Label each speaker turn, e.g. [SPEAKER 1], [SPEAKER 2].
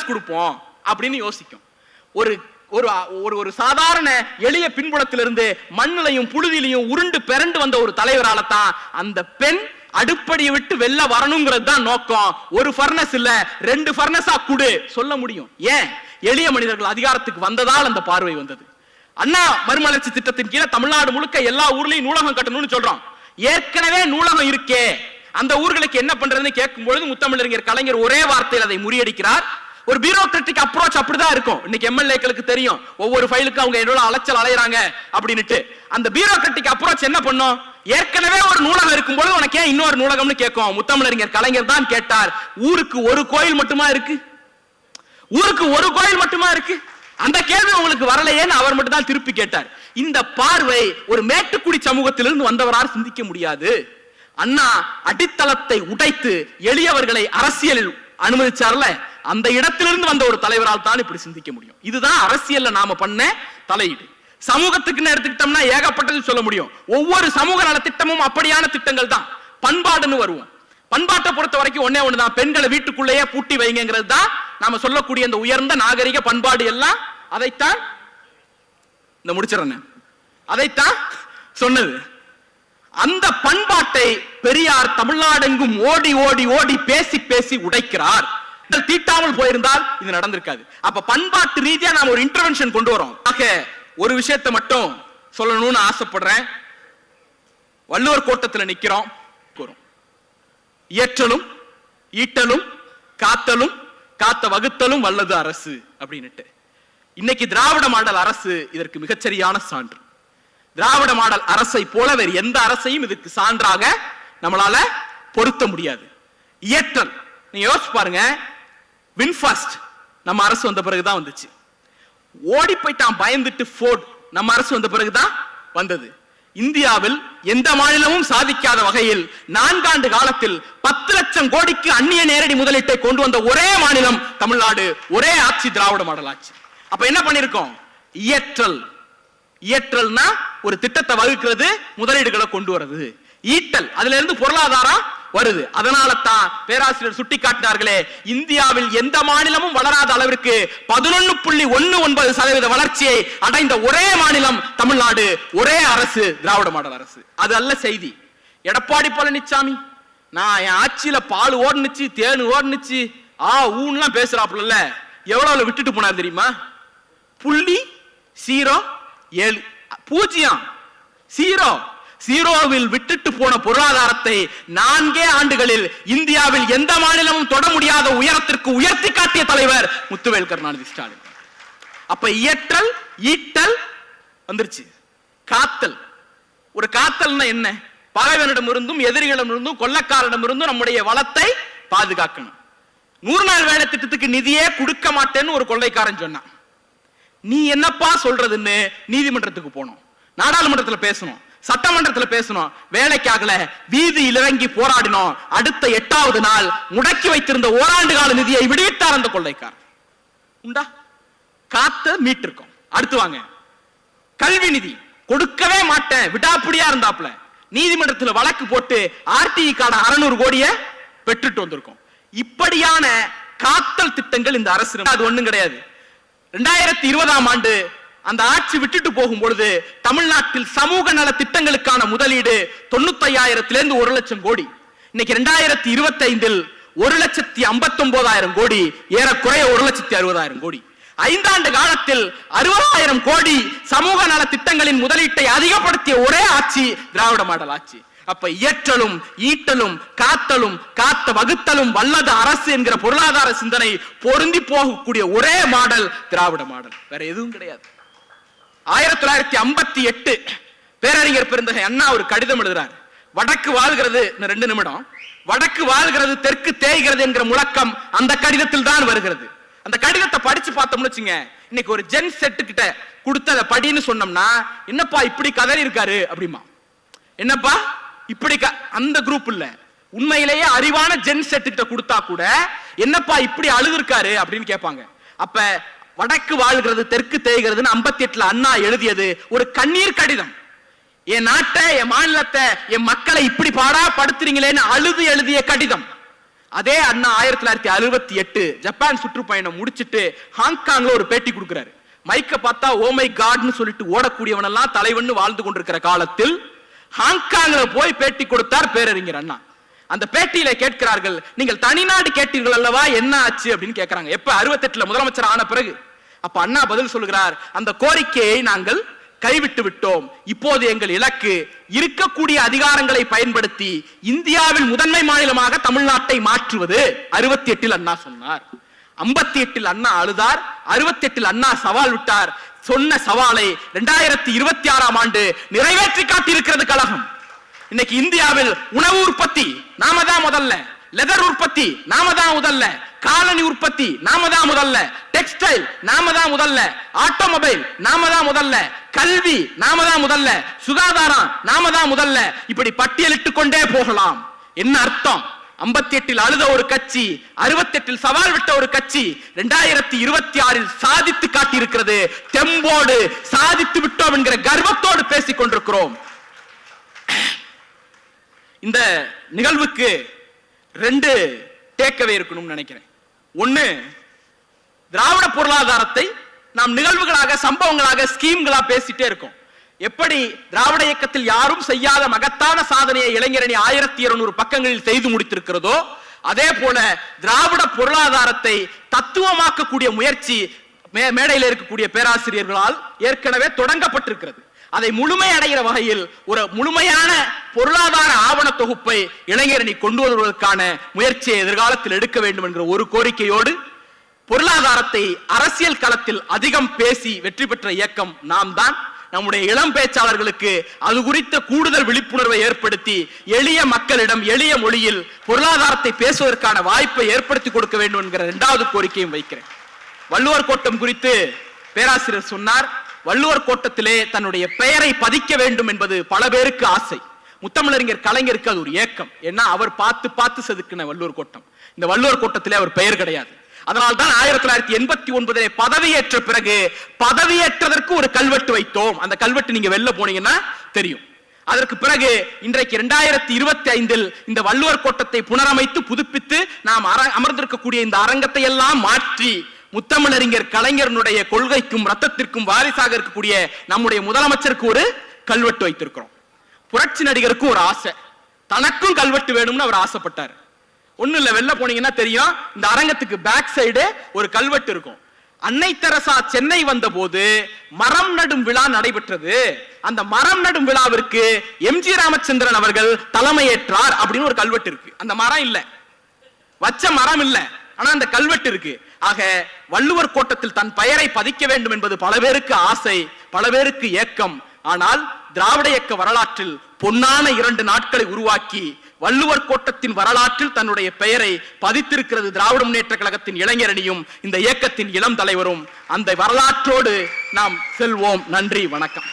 [SPEAKER 1] Furnace கொடுப்போம் அப்படின்னு யோசிக்கும். ஒரு ஒரு சாதாரண எளிய பின்புலத்திலிருந்து மண்ணிலையும் புழுதியிலையும் உருண்டு பிறண்டு வந்த ஒரு தலைவரால தான் அந்த பெண் அடுப்படியை விட்டு வெளில வரணுங்கிறது தான் நோக்கம். ஒரு ஃபர்னஸ் இல்ல 2 ஃபர்னஸா குடு சொல்ல முடியும். ஏன்? எளிய மனிதர்கள் அதிகாரத்துக்கு வந்ததால் அந்த பார்வை வந்தது. அண்ணா மறுமலர்ச்சி திட்டத்தின் கீழே தமிழ்நாடு முழுக்க எல்லா ஊர்லயும் நூலகம் கட்டணும்னு சொல்றோம். ஏற்கனவே நூலகம் இருக்கே, அந்த ஊர்களுக்கு என்ன பண்றதுன்னு கேட்கும் பொழுது முத்தமிழறிஞர் கலைஞர் ஒரே வார்த்தையில் அதை முறியடிக்கிறார். ஒரு பியூரோக்ராட்டிக் அப்ரோச் அப்படிதான் இருக்கும். இன்னைக்கு எம்எல்ஏக்களுக்கு தெரியும் ஒவ்வொரு ஃபைலுக்கும் அவங்க எவ்வளவு அலைச்சல் அலையறாங்க அப்படின்னுட்டு. அந்த பியூரோக்ராட்டிக் அப்ரோச் என்ன பண்ணும்? ஏற்கனவே ஒரு நூலகம் இருக்கும்போது உனக்கு ஏன் இன்னொரு நூலகம்னு கேட்கும். முத்தமிழறிஞர் கலைஞர் தான் கேட்டார், ஊருக்கு ஒரு கோயில் மட்டுமா இருக்கு? ஊருக்கு ஒரு கோயில் மட்டுமா இருக்கு? அந்த கேள்வி உங்களுக்கு வரலையேன்னு அவர் மட்டும் தான் திருப்பி கேட்டார். இந்த பார்வை ஒரு மேட்டுக்குடி சமூகத்திலிருந்து வந்தவரால் சிந்திக்க முடியாது. அண்ணா அடித்தளத்தை உடைத்து எளியவர்களை அரசியலில் அனுமதிச்சார்ல, அந்த இடத்திலிருந்து வந்த ஒரு தலைவரால் தான் இப்படி சிந்திக்க முடியும். இதுதான் அரசியல்ல நாம பண்ண தலையீடு. சமூகத்துக்குன்னு எடுத்துக்கிட்டோம்னா ஏகப்பட்டது சொல்ல முடியும். ஒவ்வொரு சமூக நல திட்டமும் அப்படியான திட்டங்கள் தான். பண்பாடுன்னு வருவோம். பண்பாட்டை பொறுத்த வரைக்கும் ஒன்னே ஒண்ணுதான், பெண்களை வீட்டுக்குள்ளேயே பூட்டி வைங்கிறது தான் நாம சொல்லக்கூடிய இந்த உயர்ந்த நாகரிக பண்பாடு எல்லாம். அதைத்தான் இந்த முடிச்சிடறேன், அதைத்தான் சொன்னது. அந்த பண்பாட்டை பெரியார் தமிழ்நாடெங்கும் ஓடி ஓடி ஓடி பேசி பேசி உடைக்கிறார். தீட்டாமல் போயிருந்தால் இது நடந்திருக்காது. அப்ப பண்பாட்டு ரீதியா நாம ஒரு இன்டர்வென்ஷன் கொண்டு வரோம். ஒரு விஷயத்தை மட்டும் சொல்லணும்னு ஆசைப்படுறேன். வள்ளுவர் கோட்டத்தில் நிக்கிறோம். இயற்றலும் ஈட்டலும் காத்தலும் காத்த வகுத்தலும் வல்லது அரசு அப்படின்னுட்டு. இன்னைக்கு திராவிட மாடல் அரசு இதற்கு மிகச்சரியான சான்று. திராவிட மாடல் அரசை போல வேறு எந்த அரசையும் இதுக்கு சான்றாக நம்மளால பொருத்த முடியாது. இயற்றல் நீங்க யோசிச்சு பாருங்க. வின்ஃபாஸ்ட் நம்ம அரசு வந்த பிறகுதான் வந்துச்சு. ஓடி போயிட்டான் பயந்துட்டு ஃபோர்ட் நம்ம அரசு வந்த பிறகுதான் வந்தது. இந்தியாவில் எந்த மாநிலமும் சாதிக்காத வகையில் 4 ஆண்டு காலத்தில் 10 லட்சம் கோடிக்கு அந்நிய நேரடி முதலீட்டை கொண்டு வந்த ஒரே மாநிலம் தமிழ்நாடு. ஒரே ஆட்சி திராவிட மாடல் ஆட்சி. அப்ப என்ன பண்ணிருக்கோம்? இயற்றல். இயற்றல்னா ஒரு திட்டத்தை வகுக்கிறது, முதலீடுகளை கொண்டு வருது. ஈட்டல், அதுல இருந்து பொருளாதாரம் வருது. அதனால தான் பேராசிரியர் சுட்டிக்காட்டினார்களே, இந்தியாவில் எந்த மாநிலமும் வளராத அளவிற்கு 11.19% வளர்ச்சியை அடைந்த ஒரே மாநிலம் தமிழ்நாடு. ஒரே அரசு திராவிட மாடல் அரசு. அது அல்ல செய்தி. எடப்பாடி பழனிசாமி நான் என் ஆட்சியில பால் ஓடுனுச்சு, தேனு ஓடுனுச்சு, ஊன்லாம் பேசுறாப்புல, எவ்வளவு விட்டுட்டு போனார் தெரியுமா? 0.07 ஜீரோவில் விட்டுட்டு போன பொருளாதாரத்தை 4 ஆண்டுகளில் இந்தியாவில் எந்த மாநிலமும் தொட முடியாத உயரத்திற்கு உயர்த்தி காட்டிய தலைவர் முத்துவேல் கருணாநிதி ஸ்டாலின். அப்ப இயற்றல் ஈட்டல் வந்துருச்சு. காத்தல். ஒரு காத்தல்னா என்ன? பகைவனிடம் இருந்தும் எதிரிகளிடம் இருந்தும் கொள்ளக்காரிடம் இருந்தும் நம்முடைய வளத்தை பாதுகாக்கணும். 100 நாள் வேலை திட்டத்துக்கு நிதியே கொடுக்க மாட்டேன்னு ஒரு கொள்ளைக்காரன் சொன்னான். நீ என்னப்பா சொல்றதுன்னு நீதிமன்றத்துக்கு போனோம், நாடாளுமன்றத்தில் பேசணும், சட்டமன்றத்தில் பேசணும். வேலைக்காகல வீதியில் இறங்கி போராடினோம். அடுத்த 8வது நாள் முடக்கி வைத்திருந்த ஓராண்டு கால நிதியை விடுவித்தார் அந்த கொள்ளைக்காரர். உண்டா? காத்து மீட்டிருக்கோம். அடுத்து வாங்க, கல்வி நிதி கொடுக்கவே மாட்டேன் விடாப்பிடியா இருந்தாப்ல நீதிமன்றத்தில் வழக்கு போட்டு ஆர்டிஇ கார்டு 600 கோடியை பெற்றுட்டு வந்திருக்கோம். இப்படியான காத்தல் திட்டங்கள் இந்த அரசு. அது ஒண்ணும் கிடையாது. 2020ஆம் ஆண்டு அந்த ஆட்சி விட்டுட்டு போகும் பொழுது தமிழ்நாட்டில் சமூக நல திட்டங்களுக்கான முதலீடு 95,000 1 லட்சம் கோடி. இன்னைக்கு 2025இல் 1,59,000 கோடி, ஏறக்குறைய 1,60,000 கோடி. 5 ஆண்டு காலத்தில் 60,000 கோடி சமூக நல திட்டங்களின் முதலீட்டை அதிகப்படுத்திய ஒரே ஆட்சி திராவிட மாடல் ஆட்சி. அப்ப இயற்றலும் ஈட்டலும் காத்தலும் காத்த வகுத்தலும் வல்லது அரசு என்கிற பொருளாதார சிந்தனை பொருந்தி போகக்கூடிய ஒரே மாடல் திராவிட மாடல். வேற எதுவும் கிடையாது. 1958 பேரறிஞர் பெருந்தகை அண்ணா ஒரு கடிதம் எழுதுறார். வடக்கு வாழ்கிறது, 2 நிமிடம். வடக்கு வாழ்கிறது தெற்கு தேய்கிறது என்கிற முழக்கம் அந்த கடிதத்தில் தான் வருகிறது. அந்த கடிதத்தை படிச்சு பார்த்தோம்னு வச்சுங்க, இன்னைக்கு ஒரு ஜென் செட்டு கிட்ட கொடுத்து அதை படின்னு சொன்னோம்னா, என்னப்பா இப்படி கதறி இருக்காரு அப்படிமா, என்னப்பா இப்படி அந்த குரூப் இல்ல, உண்மையிலேயே அறிவான ஜென் செட்டு கிட்ட கொடுத்தா கூட என்னப்பா இப்படி அழுது இருக்காரு அப்படின்னு கேட்பாங்க. அப்ப வடக்கு வாழ்கிறது தெற்கு தேய்கிறதுன்னு 58ல அண்ணா எழுதியது ஒரு கண்ணீர் கடிதம். என் நாட்டை, என் மாநிலத்தை, என் மக்களை இப்படி பாடா படுத்துறீங்களேன்னு அழுது எழுதிய கடிதம். அதே அண்ணா 1968 ஜப்பான் சுற்றுப்பயணம் முடிச்சிட்டு ஹாங்காங்ல ஒரு பேட்டி கொடுக்கிறாரு. மைக்க பார்த்தா ஓ மை காட்னு சொல்லிட்டு ஓடக்கூடியவன் எல்லாம் தலைவன் வாழ்ந்து கொண்டிருக்கிற காலத்தில் ஹாங்காங்ல போய் பேட்டி கொடுத்தார் பேரறிஞர் அண்ணா. அந்த பேட்டியில கேட்கிறார்கள், நீங்கள் தனிநாடு கேட்டீர்கள் அல்லவா, என்ன ஆச்சு அப்படின்னு கேட்கிறாங்க. எப்ப 68 முதலமைச்சர் ஆன பிறகு. அப்ப அண்ணா பதில் சொல்கிறார், அந்த கோரிக்கையை நாங்கள் கைவிட்டு விட்டோம். இப்போது எங்கள் இலக்கு இருக்கக்கூடிய அதிகாரங்களை பயன்படுத்தி இந்தியாவில் முதன்மை மாநிலமாக தமிழ்நாட்டை மாற்றுவது. 68 அண்ணா சொன்னார். 58 அண்ணா அழுதார். 68 அண்ணா சவால் விட்டார். சொன்ன சவாலை 2026 ஆண்டு நிறைவேற்றி காட்டியிருக்கிறது கழகம். இன்னைக்கு இந்தியாவில் உணவு உற்பத்தி நாம தான் முதல்ல, லெதர் உற்பத்தி நாம தான் முதல்ல, காலனி உற்பத்தி நாம தான் முதல்ல, டெக்ஸ்டைல் நாம தான் முதல்ல, ஆட்டோமொபைல் நாம தான் முதல்ல, கல்வி நாம தான் முதல்ல, சுகாதாரம் நாம தான் முதல்ல, இப்படி பட்டியலிட்டுக் கொண்டே போகலாம். என்ன அர்த்தம்? 58 அழுத ஒரு கட்சி, 68 சவால் விட்ட ஒரு கட்சி 2026 சாதித்து காட்டியிருக்கிறது. தெம்போடு சாதித்து விட்டோம் என்கிற கர்வத்தோடு பேசிக் கொண்டிருக்கிறோம். இந்த நிகழ்வுக்கு 2 டேக்அவே இருக்கணும்னு நினைக்கிறேன். ஒன்னு, திராவிட பொருளாதாரத்தை நாம் நிகழ்வுகளாக, சம்பவங்களாக, ஸ்கீம்களா பேசிட்டே இருக்கோம். எப்படி திராவிட இயக்கத்தில் யாரும் செய்யாத மகத்தான சாதனையை இளைஞரணி 1200 பக்கங்களில் செய்து முடித்திருக்கிறதோ, அதே போல திராவிட பொருளாதாரத்தை தத்துவமாக்கக்கூடிய முயற்சி மேடையில் இருக்கக்கூடிய பேராசிரியர்களால் ஏற்கனவே தொடங்கப்பட்டிருக்கிறது. அதை முழுமை அடைகிற வகையில் ஒரு முழுமையான பொருளாதார ஆவண தொகுப்பை இளைஞரணி கொண்டு வருவதற்கான முயற்சியை எதிர்காலத்தில் எடுக்க வேண்டும் என்கிற ஒரு கோரிக்கையோடு, பொருளாதாரத்தை அரசியல் களத்தில் அதிகம் பேசி வெற்றி பெற்ற இயக்கம் நாம் தான். நம்முடைய இளம் பேச்சாளர்களுக்கு அது குறித்த கூடுதல் விழிப்புணர்வை ஏற்படுத்தி எளிய மக்களிடம் எளிய மொழியில் பொருளாதாரத்தை பேசுவதற்கான வாய்ப்பை ஏற்படுத்தி கொடுக்க வேண்டும் என்கிற 2வது கோரிக்கையும் வைக்கிறேன். வள்ளுவர் கோட்டம் குறித்து பேராசிரியர் சொன்னார். வள்ளுவர் கோட்டத்திலே தன்னுடைய பெயரை பதிக்க வேண்டும் என்பது பல பேருக்கு ஆசை. முத்தமிழறிஞர் கலைஞருக்கு அது ஒரு ஏக்கம். ஏன்னா அவர் பார்த்து பார்த்து செதுக்கின வள்ளுவர் கோட்டம். இந்த வள்ளுவர் கோட்டத்திலே அவர் பெயர் கிடையாது. அதனால்தான் 1989 பதவியேற்ற பிறகு பதவியேற்றதற்கு ஒரு கல்வெட்டு வைத்தோம். அந்த கல்வெட்டு நீங்க வெளில போனீங்கன்னா தெரியும். அதற்கு பிறகு இன்றைக்கு 2025 இந்த வள்ளுவர் கோட்டத்தை புனரமைத்து புதுப்பித்து நாம் அமர்ந்திருக்கக்கூடிய இந்த அரங்கத்தை எல்லாம் மாற்றி முத்தமிழறிஞர் கலைஞருடைய கொள்கைக்கும் ரத்தத்திற்கும் வாரிசாக இருக்கக்கூடிய நம்முடைய முதலமைச்சருக்கு ஒரு கல்வெட்டு வைத்திருக்கிறோம். புரட்சி நடிகருக்கு ஒரு ஆசை, தனக்கும் கல்வெட்டு வேணும்னு அவர் ஆசைப்பட்டார். ஒண்ணு இல்ல, வெளில போனீங்கன்னா தெரியும், இந்த அரங்கத்துக்கு பேக் சைடு ஒரு கல்வெட்டு இருக்கும். அன்னை தெரசா சென்னை வந்த போது மரம் நடும் விழா நடைபெற்றது. அந்த மரம் நடும் விழாவிற்கு எம்ஜி ராமச்சந்திரன் அவர்கள் தலைமையேற்றார் அப்படின்னு ஒரு கல்வெட்டு இருக்கு. அந்த மரம் இல்ல, வச்ச மரம் இல்ல, ஆனா அந்த கல்வெட்டு இருக்கு. ஆக வள்ளுவர் கோட்டத்தில் தன் பெயரை பதிக்க வேண்டும் என்பது பல பேருக்கு ஆசை, பல பேருக்கு ஏக்கம். ஆனால் திராவிட இயக்க வரலாற்றில் பொன்னான 2 நாட்களை உருவாக்கி வள்ளுவர் கோட்டத்தின் வரலாற்றில் தன்னுடைய பெயரை பதித்திருக்கிறது திராவிட முன்னேற்ற கழகத்தின் இளைஞரணியும் இந்த இயக்கத்தின் இளம் தலைவரும். அந்த வரலாற்றோடு நாம் செல்வோம். நன்றி, வணக்கம்.